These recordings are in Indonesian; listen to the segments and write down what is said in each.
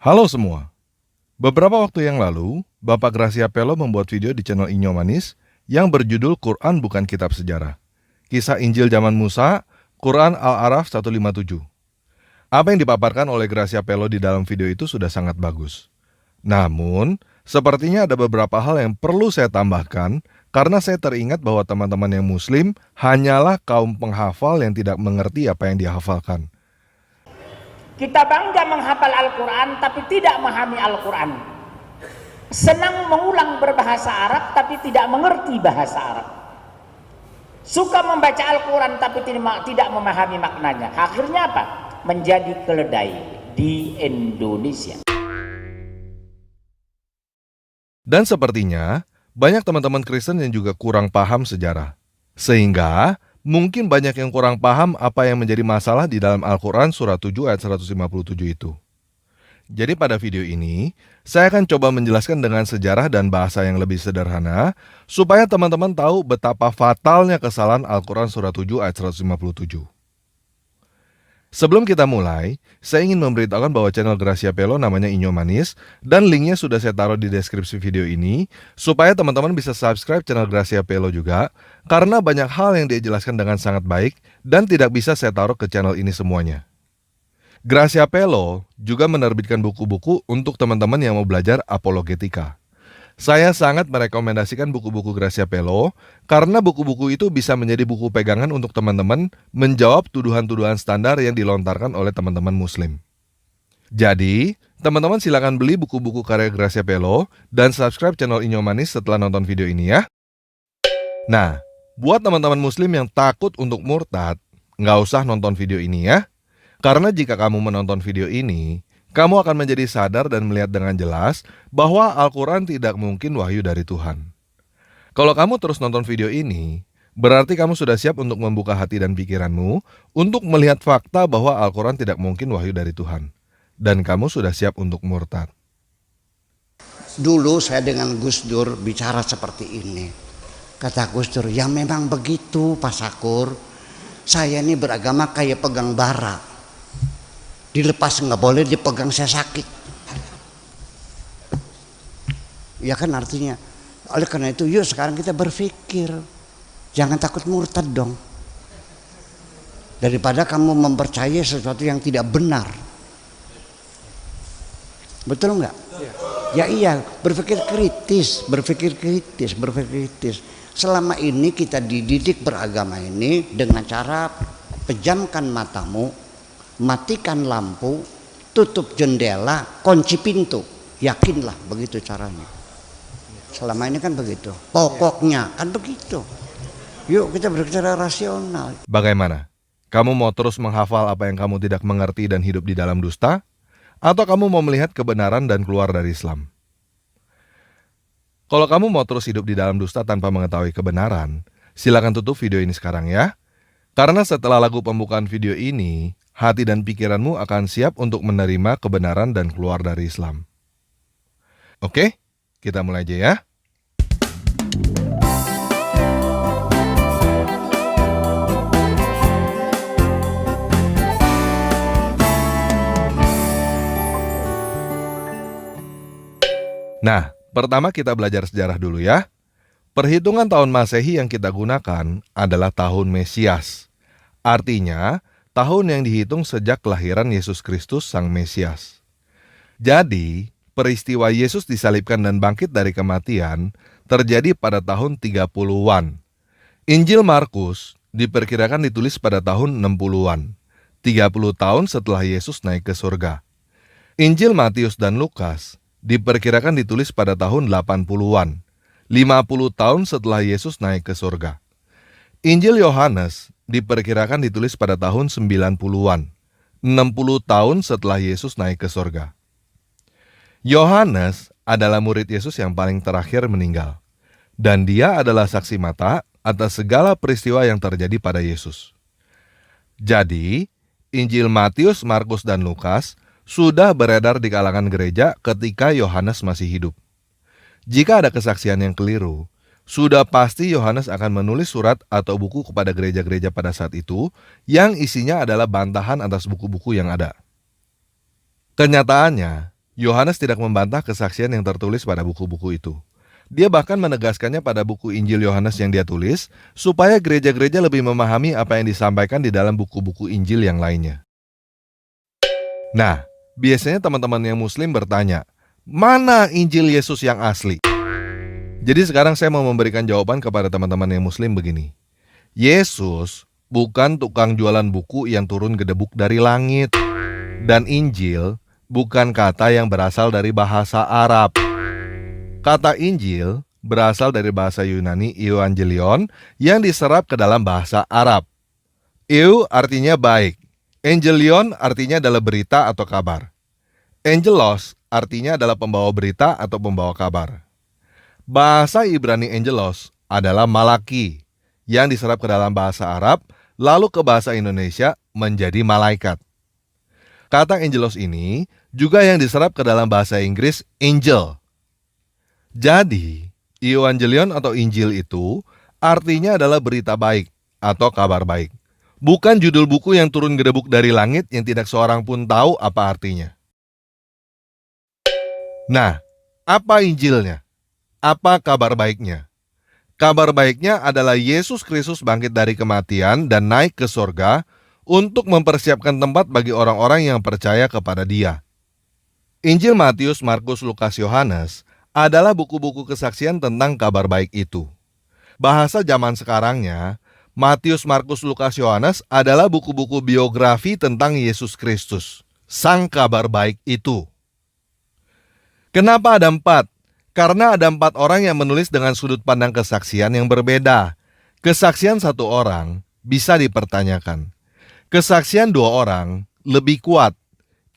Halo semua, beberapa waktu yang lalu, Bapak Gracia Pelo membuat video di channel Inyo Manis yang berjudul Quran Bukan Kitab Sejarah. Kisah Injil Zaman Musa, Quran Al-Araf 157. Apa yang dipaparkan oleh Gracia Pelo di dalam video itu sudah sangat bagus. Namun, sepertinya ada beberapa hal yang perlu saya tambahkan karena saya teringat bahwa teman-teman yang muslim hanyalah kaum penghafal yang tidak mengerti apa yang dihafalkan. Kita bangga menghafal Al-Quran tapi tidak memahami Al-Quran. Senang mengulang berbahasa Arab tapi tidak mengerti bahasa Arab. Suka membaca Al-Quran tapi tidak memahami maknanya. Akhirnya apa? Menjadi keledai di Indonesia. Dan sepertinya banyak teman-teman Kristen yang juga kurang paham sejarah. Sehingga mungkin banyak yang kurang paham apa yang menjadi masalah di dalam Al-Quran surat 7 ayat 157 itu. Jadi pada video ini, saya akan coba menjelaskan dengan sejarah dan bahasa yang lebih sederhana, supaya teman-teman tahu betapa fatalnya kesalahan Al-Quran surat 7 ayat 157. Sebelum kita mulai, saya ingin memberitahukan bahwa channel Gracia Pelo namanya Inyo Manis, dan linknya sudah saya taruh di deskripsi video ini, supaya teman-teman bisa subscribe channel Gracia Pelo juga, karena banyak hal yang dia jelaskan dengan sangat baik, dan tidak bisa saya taruh ke channel ini semuanya. Gracia Pelo juga menerbitkan buku-buku untuk teman-teman yang mau belajar apologetika. Saya sangat merekomendasikan buku-buku Gracia Pelo karena buku-buku itu bisa menjadi buku pegangan untuk teman-teman menjawab tuduhan-tuduhan standar yang dilontarkan oleh teman-teman muslim. Jadi, teman-teman silakan beli buku-buku karya Gracia Pelo dan subscribe channel Inyo Manis setelah nonton video ini ya. Nah, buat teman-teman muslim yang takut untuk murtad, nggak usah nonton video ini ya. Karena jika kamu menonton video ini, kamu akan menjadi sadar dan melihat dengan jelas bahwa Al-Quran tidak mungkin wahyu dari Tuhan. Kalau kamu terus nonton video ini, berarti kamu sudah siap untuk membuka hati dan pikiranmu untuk melihat fakta bahwa Al-Quran tidak mungkin wahyu dari Tuhan. Dan kamu sudah siap untuk murtad. Dulu saya dengan Gus Dur bicara seperti ini. Kata Gus Dur, ya memang begitu Pak Sakur. Saya ini beragama kayak pegang bara. Dilepas nggak boleh, dipegang saya sakit. Ya kan artinya. Oleh karena itu yuk sekarang kita berpikir. Jangan takut murtad dong. Daripada kamu mempercayai sesuatu yang tidak benar. Betul nggak? Ya iya, berpikir kritis. Selama ini kita dididik beragama ini dengan cara pejamkan matamu, matikan lampu, tutup jendela, kunci pintu. Yakinlah begitu caranya. Selama ini kan begitu. Pokoknya kan begitu. Yuk kita berbicara rasional. Bagaimana? Kamu mau terus menghafal apa yang kamu tidak mengerti dan hidup di dalam dusta? Atau kamu mau melihat kebenaran dan keluar dari Islam? Kalau kamu mau terus hidup di dalam dusta tanpa mengetahui kebenaran, silakan tutup video ini sekarang ya. Karena setelah lagu pembukaan video ini, hati dan pikiranmu akan siap untuk menerima kebenaran dan keluar dari Islam. Oke, kita mulai aja ya. Nah, pertama kita belajar sejarah dulu ya. Perhitungan tahun Masehi yang kita gunakan adalah tahun Mesias. Artinya, tahun yang dihitung sejak kelahiran Yesus Kristus Sang Mesias. Jadi, peristiwa Yesus disalibkan dan bangkit dari kematian terjadi pada tahun 30-an. Injil Markus diperkirakan ditulis pada tahun 60-an, 30 tahun setelah Yesus naik ke surga. Injil Matius dan Lukas diperkirakan ditulis pada tahun 80-an, 50 tahun setelah Yesus naik ke surga. Injil Yohanes diperkirakan ditulis pada tahun 90-an, 60 tahun setelah Yesus naik ke surga. Yohanes adalah murid Yesus yang paling terakhir meninggal, dan dia adalah saksi mata atas segala peristiwa yang terjadi pada Yesus. Jadi, Injil Matius, Markus, dan Lukas sudah beredar di kalangan gereja ketika Yohanes masih hidup. Jika ada kesaksian yang keliru, sudah pasti Yohanes akan menulis surat atau buku kepada gereja-gereja pada saat itu yang isinya adalah bantahan atas buku-buku yang ada. Kenyataannya, Yohanes tidak membantah kesaksian yang tertulis pada buku-buku itu. Dia bahkan menegaskannya pada buku Injil Yohanes yang dia tulis, supaya gereja-gereja lebih memahami apa yang disampaikan di dalam buku-buku Injil yang lainnya. Nah, biasanya teman-teman yang Muslim bertanya, mana Injil Yesus yang asli? Jadi sekarang saya mau memberikan jawaban kepada teman-teman yang Muslim begini. Yesus bukan tukang jualan buku yang turun gedebuk dari langit. Dan Injil bukan kata yang berasal dari bahasa Arab. Kata Injil berasal dari bahasa Yunani Evangelion yang diserap ke dalam bahasa Arab. Eu artinya baik. Angelion artinya adalah berita atau kabar. Angelos artinya adalah pembawa berita atau pembawa kabar. Bahasa Ibrani angelos adalah malaki yang diserap ke dalam bahasa Arab lalu ke bahasa Indonesia menjadi malaikat. Kata angelos ini juga yang diserap ke dalam bahasa Inggris angel. Jadi, Evangelion atau Injil itu artinya adalah berita baik atau kabar baik. Bukan judul buku yang turun gedebuk dari langit yang tidak seorang pun tahu apa artinya. Nah, apa Injilnya? Apa kabar baiknya? Kabar baiknya adalah Yesus Kristus bangkit dari kematian dan naik ke sorga untuk mempersiapkan tempat bagi orang-orang yang percaya kepada Dia. Injil Matius, Markus, Lukas, Yohanes adalah buku-buku kesaksian tentang kabar baik itu. Bahasa zaman sekarangnya, Matius, Markus, Lukas, Yohanes adalah buku-buku biografi tentang Yesus Kristus, sang kabar baik itu. Kenapa ada 4? Karena ada 4 orang yang menulis dengan sudut pandang kesaksian yang berbeda. Kesaksian satu orang bisa dipertanyakan. Kesaksian 2 orang lebih kuat.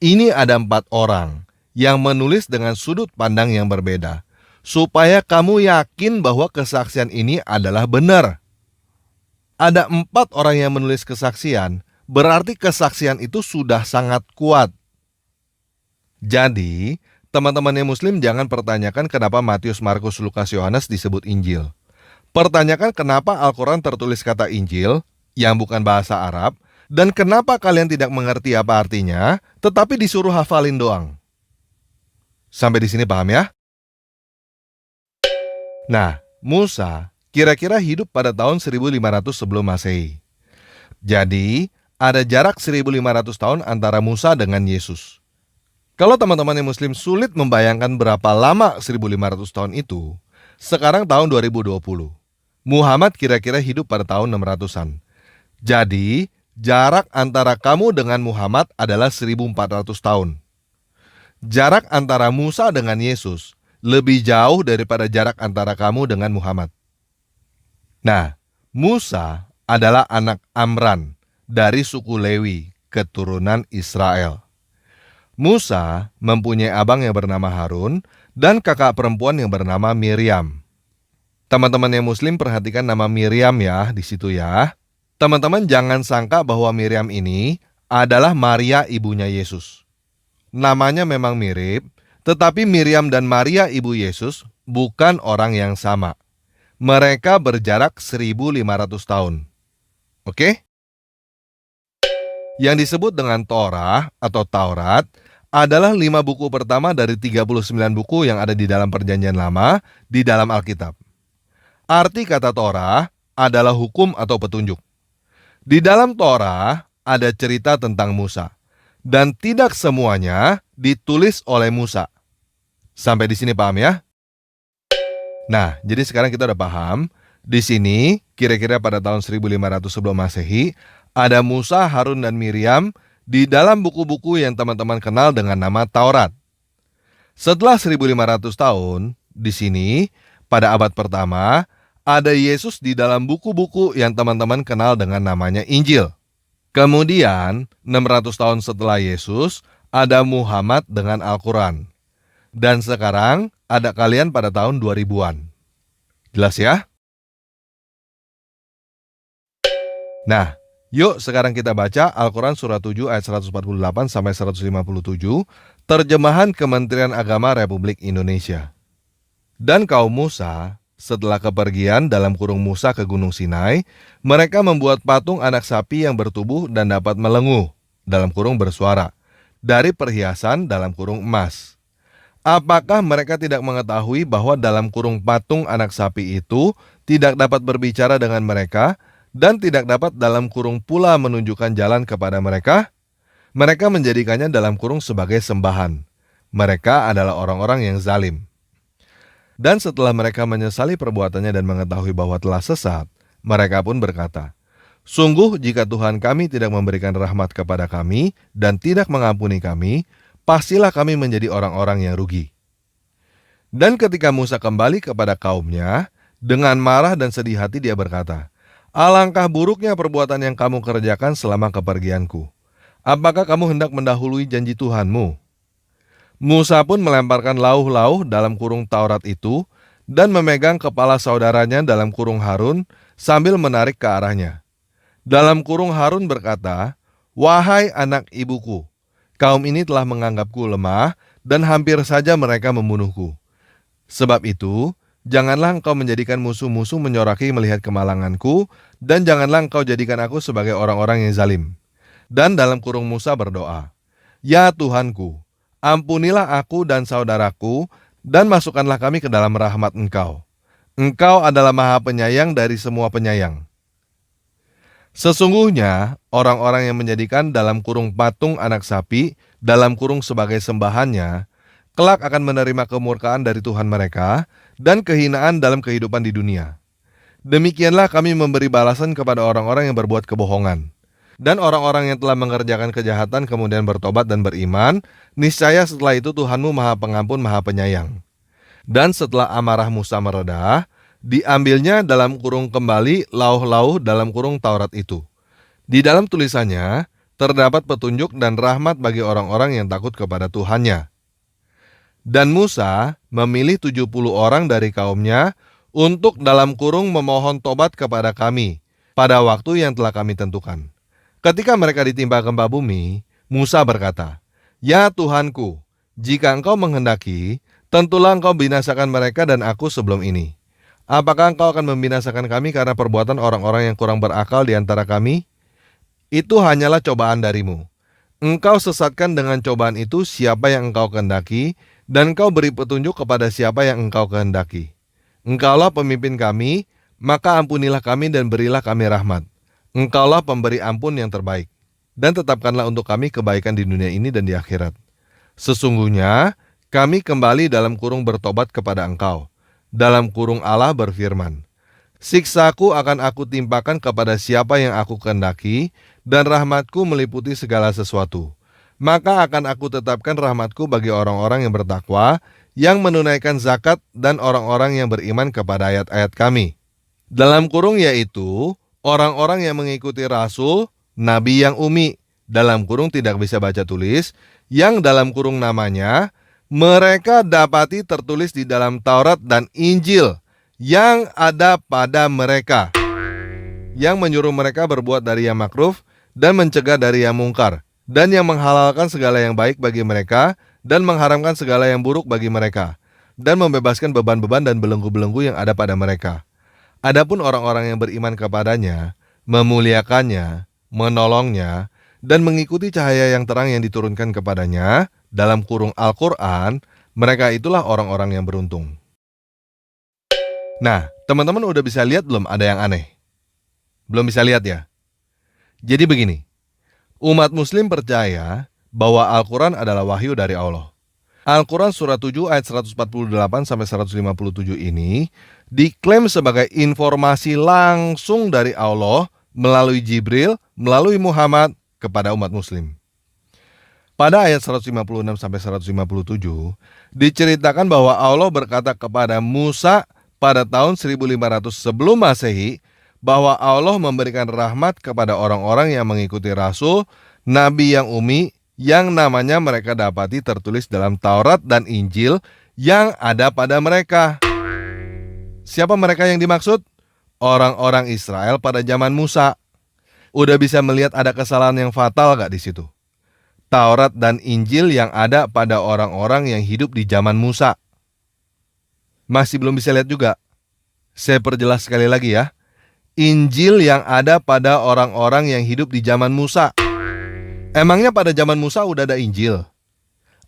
Ini ada 4 orang yang menulis dengan sudut pandang yang berbeda, supaya kamu yakin bahwa kesaksian ini adalah benar. Ada 4 orang yang menulis kesaksian, berarti kesaksian itu sudah sangat kuat. Jadi, teman-teman yang Muslim jangan pertanyakan kenapa Matius, Markus, Lukas, Yohanes disebut Injil. Pertanyakan kenapa Al-Quran tertulis kata Injil, yang bukan bahasa Arab, dan kenapa kalian tidak mengerti apa artinya, tetapi disuruh hafalin doang. Sampai di sini paham ya? Nah, Musa kira-kira hidup pada tahun 1500 sebelum Masehi. Jadi, ada jarak 1500 tahun antara Musa dengan Yesus. Kalau teman-teman yang Muslim sulit membayangkan berapa lama 1500 tahun itu, sekarang tahun 2020. Muhammad kira-kira hidup pada tahun 600-an. Jadi, jarak antara kamu dengan Muhammad adalah 1400 tahun. Jarak antara Musa dengan Yesus lebih jauh daripada jarak antara kamu dengan Muhammad. Nah, Musa adalah anak Amran dari suku Lewi, keturunan Israel. Musa mempunyai abang yang bernama Harun dan kakak perempuan yang bernama Miriam. Teman-teman yang Muslim perhatikan nama Miriam ya di situ ya. Teman-teman jangan sangka bahwa Miriam ini adalah Maria ibunya Yesus. Namanya memang mirip, tetapi Miriam dan Maria ibu Yesus bukan orang yang sama. Mereka berjarak 1500 tahun. Oke? Yang disebut dengan Torah atau Taurat adalah 5 buku pertama dari 39 buku yang ada di dalam Perjanjian Lama di dalam Alkitab. Arti kata Torah adalah hukum atau petunjuk. Di dalam Torah ada cerita tentang Musa, dan tidak semuanya ditulis oleh Musa. Sampai di sini paham ya? Nah, jadi sekarang kita udah paham. Di sini, kira-kira pada tahun 1500 sebelum Masehi, ada Musa, Harun, dan Miriam di dalam buku-buku yang teman-teman kenal dengan nama Taurat. Setelah 1500 tahun, di sini, pada abad pertama, ada Yesus di dalam buku-buku yang teman-teman kenal dengan namanya Injil. Kemudian, 600 tahun setelah Yesus, ada Muhammad dengan Al-Quran. Dan sekarang, ada kalian pada tahun 2000-an. Jelas ya? Nah, yuk sekarang kita baca Al-Quran surah 7 ayat 148 sampai 157, terjemahan Kementerian Agama Republik Indonesia. Dan kaum Musa, setelah kepergian dalam kurung Musa ke Gunung Sinai, mereka membuat patung anak sapi yang bertubuh dan dapat melenguh, dalam kurung bersuara, dari perhiasan dalam kurung emas. Apakah mereka tidak mengetahui bahwa dalam kurung patung anak sapi itu tidak dapat berbicara dengan mereka dan tidak dapat dalam kurung pula menunjukkan jalan kepada mereka? Mereka menjadikannya dalam kurung sebagai sembahan. Mereka adalah orang-orang yang zalim. Dan setelah mereka menyesali perbuatannya dan mengetahui bahwa telah sesat, mereka pun berkata, "Sungguh jika Tuhan kami tidak memberikan rahmat kepada kami dan tidak mengampuni kami, pastilah kami menjadi orang-orang yang rugi." Dan ketika Musa kembali kepada kaumnya, dengan marah dan sedih hati dia berkata, "Alangkah buruknya perbuatan yang kamu kerjakan selama kepergianku. Apakah kamu hendak mendahului janji Tuhanmu?" Musa pun melemparkan lauh-lauh dalam kurung Taurat itu dan memegang kepala saudaranya dalam kurung Harun sambil menarik ke arahnya. Dalam kurung Harun berkata, "Wahai anak ibuku, kaum ini telah menganggapku lemah dan hampir saja mereka membunuhku. Sebab itu, janganlah engkau menjadikan musuh-musuh menyoraki melihat kemalanganku, dan janganlah engkau jadikan aku sebagai orang-orang yang zalim." Dan dalam kurung Musa berdoa, "Ya Tuhanku, ampunilah aku dan saudaraku, dan masukkanlah kami ke dalam rahmat Engkau. Engkau adalah Maha Penyayang dari semua penyayang." Sesungguhnya, orang-orang yang menjadikan dalam kurung patung anak sapi, dalam kurung sebagai sembahannya, kelak akan menerima kemurkaan dari Tuhan mereka dan kehinaan dalam kehidupan di dunia. Demikianlah kami memberi balasan kepada orang-orang yang berbuat kebohongan. Dan orang-orang yang telah mengerjakan kejahatan kemudian bertobat dan beriman, niscaya setelah itu Tuhanmu Maha Pengampun, Maha Penyayang. Dan setelah amarah Musa mereda, diambilnya dalam kurung kembali lauh-lauh dalam kurung Taurat itu. Di dalam tulisannya terdapat petunjuk dan rahmat bagi orang-orang yang takut kepada Tuhannya. Dan Musa memilih 70 orang dari kaumnya untuk dalam kurung memohon tobat kepada kami pada waktu yang telah kami tentukan. Ketika mereka ditimpa gempa bumi, Musa berkata, "Ya Tuhanku, jika engkau menghendaki, tentulah engkau binasakan mereka dan aku sebelum ini. Apakah engkau akan membinasakan kami karena perbuatan orang-orang yang kurang berakal di antara kami? Itu hanyalah cobaan darimu. Engkau sesatkan dengan cobaan itu siapa yang engkau kehendaki, dan engkau beri petunjuk kepada siapa yang engkau kehendaki. Engkaulah pemimpin kami, maka ampunilah kami dan berilah kami rahmat. Engkaulah pemberi ampun yang terbaik, dan tetapkanlah untuk kami kebaikan di dunia ini dan di akhirat. Sesungguhnya kami kembali dalam kurung bertobat kepada engkau." Dalam kurung Allah berfirman, "Siksaku akan aku timpakan kepada siapa yang aku kehendaki, dan rahmatku meliputi segala sesuatu. Maka akan aku tetapkan rahmatku bagi orang-orang yang bertakwa, yang menunaikan zakat, dan orang-orang yang beriman kepada ayat-ayat kami." Dalam kurung yaitu orang-orang yang mengikuti Rasul, Nabi yang umi, dalam kurung tidak bisa baca tulis, yang dalam kurung namanya, mereka dapati tertulis di dalam Taurat dan Injil yang ada pada mereka, yang menyuruh mereka berbuat dari yang makruf dan mencegah dari yang mungkar, dan yang menghalalkan segala yang baik bagi mereka dan mengharamkan segala yang buruk bagi mereka, dan membebaskan beban-beban dan belenggu-belenggu yang ada pada mereka. Adapun orang-orang yang beriman kepadanya, memuliakannya, menolongnya, dan mengikuti cahaya yang terang yang diturunkan kepadanya, dalam kurung Al-Quran, mereka itulah orang-orang yang beruntung. Nah, teman-teman udah bisa lihat belum ada yang aneh? Belum bisa lihat ya? Jadi begini, umat muslim percaya bahwa Al-Quran adalah wahyu dari Allah. Al-Quran surat 7 ayat 148-157 ini diklaim sebagai informasi langsung dari Allah melalui Jibril, melalui Muhammad kepada umat muslim. Pada ayat 156-157 diceritakan bahwa Allah berkata kepada Musa pada tahun 1500 sebelum Masehi bahwa Allah memberikan rahmat kepada orang-orang yang mengikuti Rasul, Nabi yang umi, yang namanya mereka dapati tertulis dalam Taurat dan Injil yang ada pada mereka. Siapa mereka yang dimaksud? Orang-orang Israel pada zaman Musa. Udah bisa melihat ada kesalahan yang fatal gak di situ? Taurat dan Injil yang ada pada orang-orang yang hidup di zaman Musa. Masih belum bisa lihat juga? Saya perjelas sekali lagi ya. Injil yang ada pada orang-orang yang hidup di zaman Musa. Emangnya pada zaman Musa udah ada Injil?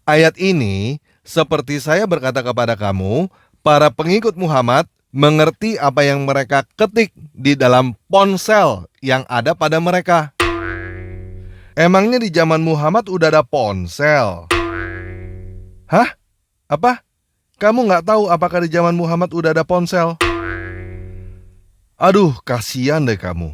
Ayat ini Seperti saya berkata kepada kamu, para pengikut Muhammad mengerti apa yang mereka ketik di dalam ponsel yang ada pada mereka. Emangnya di zaman Muhammad udah ada ponsel? Hah? Apa? Kamu nggak tahu apakah di zaman Muhammad udah ada ponsel? Aduh, kasihan deh kamu.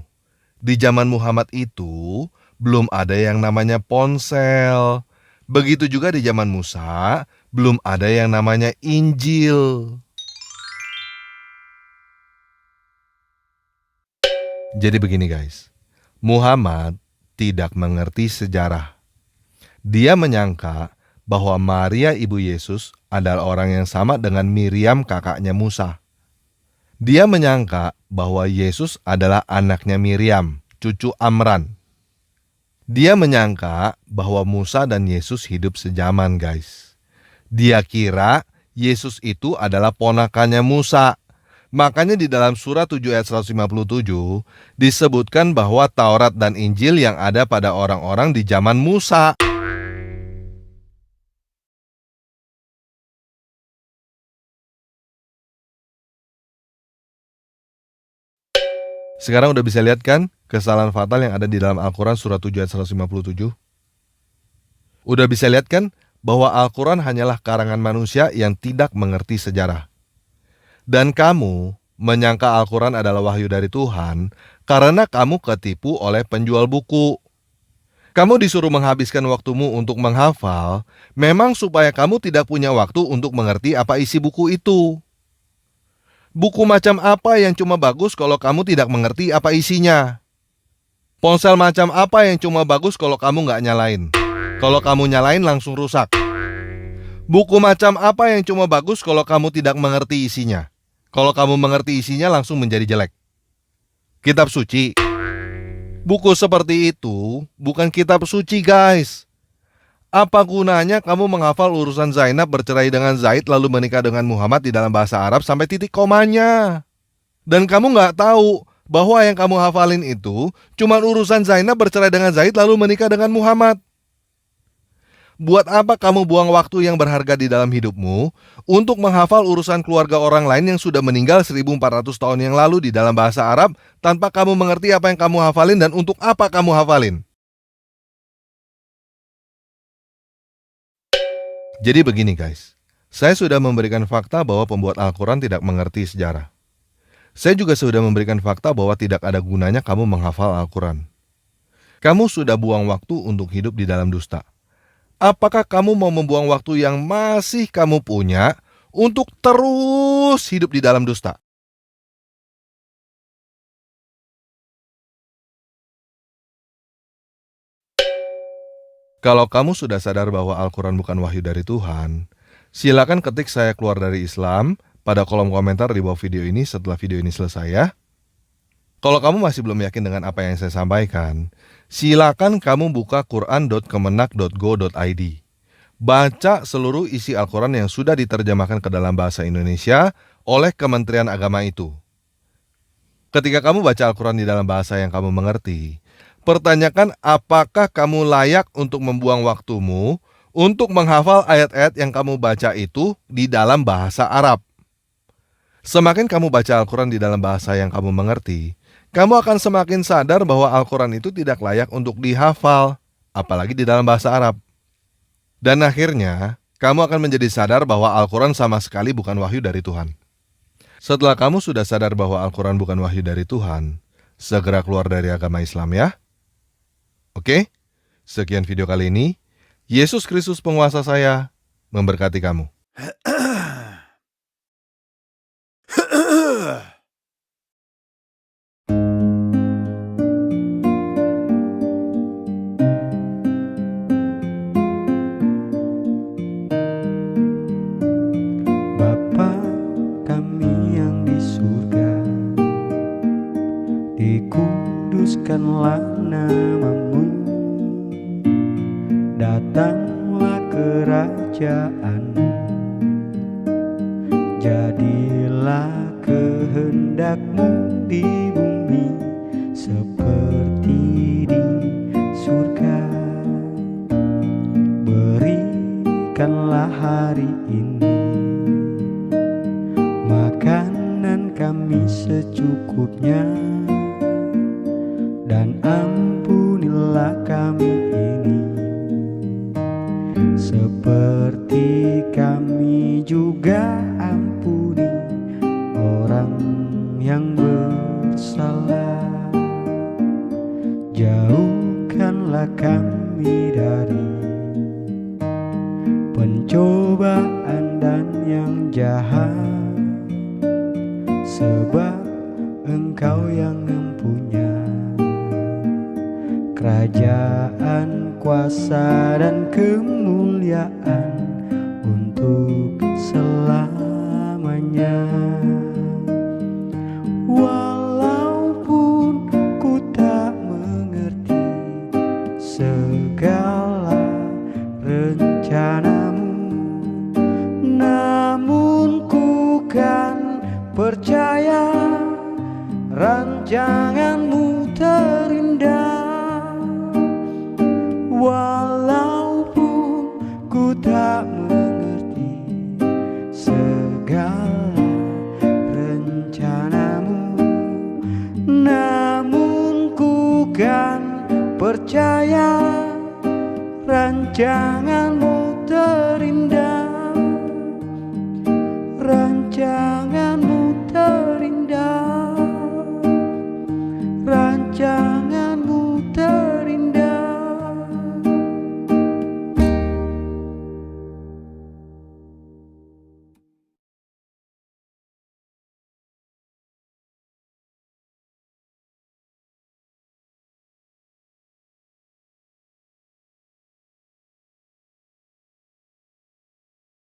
Di zaman Muhammad itu belum ada yang namanya ponsel. Begitu juga di zaman Musa, belum ada yang namanya Injil. Jadi begini guys, Muhammad tidak mengerti sejarah. Dia menyangka bahwa Maria ibu Yesus adalah orang yang sama dengan Miriam kakaknya Musa. Dia menyangka bahwa Yesus adalah anaknya Miriam, cucu Amran. Dia menyangka bahwa Musa dan Yesus hidup sejaman guys. Dia kira Yesus itu adalah ponakannya Musa. Makanya di dalam surah 7 ayat 157 disebutkan bahwa Taurat dan Injil yang ada pada orang-orang di zaman Musa. Sekarang udah bisa lihat kan kesalahan fatal yang ada di dalam Al-Quran surah 7 ayat 157? Udah bisa lihat kan bahwa Al-Quran hanyalah karangan manusia yang tidak mengerti sejarah. Dan kamu menyangka Al-Quran adalah wahyu dari Tuhan karena kamu ketipu oleh penjual buku. Kamu disuruh menghabiskan waktumu untuk menghafal, memang supaya kamu tidak punya waktu untuk mengerti apa isi buku itu. Buku macam apa yang cuma bagus kalau kamu tidak mengerti apa isinya? Ponsel macam apa yang cuma bagus kalau kamu nggak nyalain? Kalau kamu nyalain langsung rusak. Buku macam apa yang cuma bagus kalau kamu tidak mengerti isinya? Kalau kamu mengerti isinya langsung menjadi jelek. Kitab suci. Buku seperti itu bukan kitab suci guys. Apa gunanya kamu menghafal urusan Zainab bercerai dengan Zaid lalu menikah dengan Muhammad di dalam bahasa Arab sampai titik komanya? Dan kamu nggak tahu bahwa yang kamu hafalin itu cuma urusan Zainab bercerai dengan Zaid lalu menikah dengan Muhammad. Buat apa kamu buang waktu yang berharga di dalam hidupmu untuk menghafal urusan keluarga orang lain yang sudah meninggal 1400 tahun yang lalu di dalam bahasa Arab tanpa kamu mengerti apa yang kamu hafalin dan untuk apa kamu hafalin? Jadi begini guys, saya sudah memberikan fakta bahwa pembuat Al-Quran tidak mengerti sejarah. Saya juga sudah memberikan fakta bahwa tidak ada gunanya kamu menghafal Al-Quran. Kamu sudah buang waktu untuk hidup di dalam dusta. Apakah kamu mau membuang waktu yang masih kamu punya untuk terus hidup di dalam dusta? Kalau kamu sudah sadar bahwa Al-Quran bukan wahyu dari Tuhan, silakan ketik saya keluar dari Islam pada kolom komentar di bawah video ini setelah video ini selesai ya. Kalau kamu masih belum yakin dengan apa yang saya sampaikan, silakan kamu buka quran.kemenak.go.id. Baca seluruh isi Al-Quran yang sudah diterjemahkan ke dalam bahasa Indonesia oleh Kementerian Agama itu. Ketika kamu baca Al-Quran di dalam bahasa yang kamu mengerti, pertanyakan apakah kamu layak untuk membuang waktumu untuk menghafal ayat-ayat yang kamu baca itu di dalam bahasa Arab. Semakin kamu baca Al-Quran di dalam bahasa yang kamu mengerti, kamu akan semakin sadar bahwa Al-Quran itu tidak layak untuk dihafal, apalagi di dalam bahasa Arab. Dan akhirnya, kamu akan menjadi sadar bahwa Al-Quran sama sekali bukan wahyu dari Tuhan. Setelah kamu sudah sadar bahwa Al-Quran bukan wahyu dari Tuhan, segera keluar dari agama Islam ya. Oke, sekian video kali ini. Yesus Kristus penguasa saya, memberkati kamu. Bapa kami yang di surga, dikuduskanlah namamu, datanglah kerajaanmu, jadilah kehendakmu di bumi seperti di surga. Beri berikanlah hari ini makanan kami secukupnya, dan ampunilah kami ini seperti kami juga ampuni orang yang bersalah. Jauhkanlah kami dari pencobaan dan yang jahat, sebab Engkau yang mempunyai kerajaan, kuasa, dan kemuliaan untuk selamanya. Walaupun ku tak mengerti segala rencanamu, namun ku kan percaya rancanganmu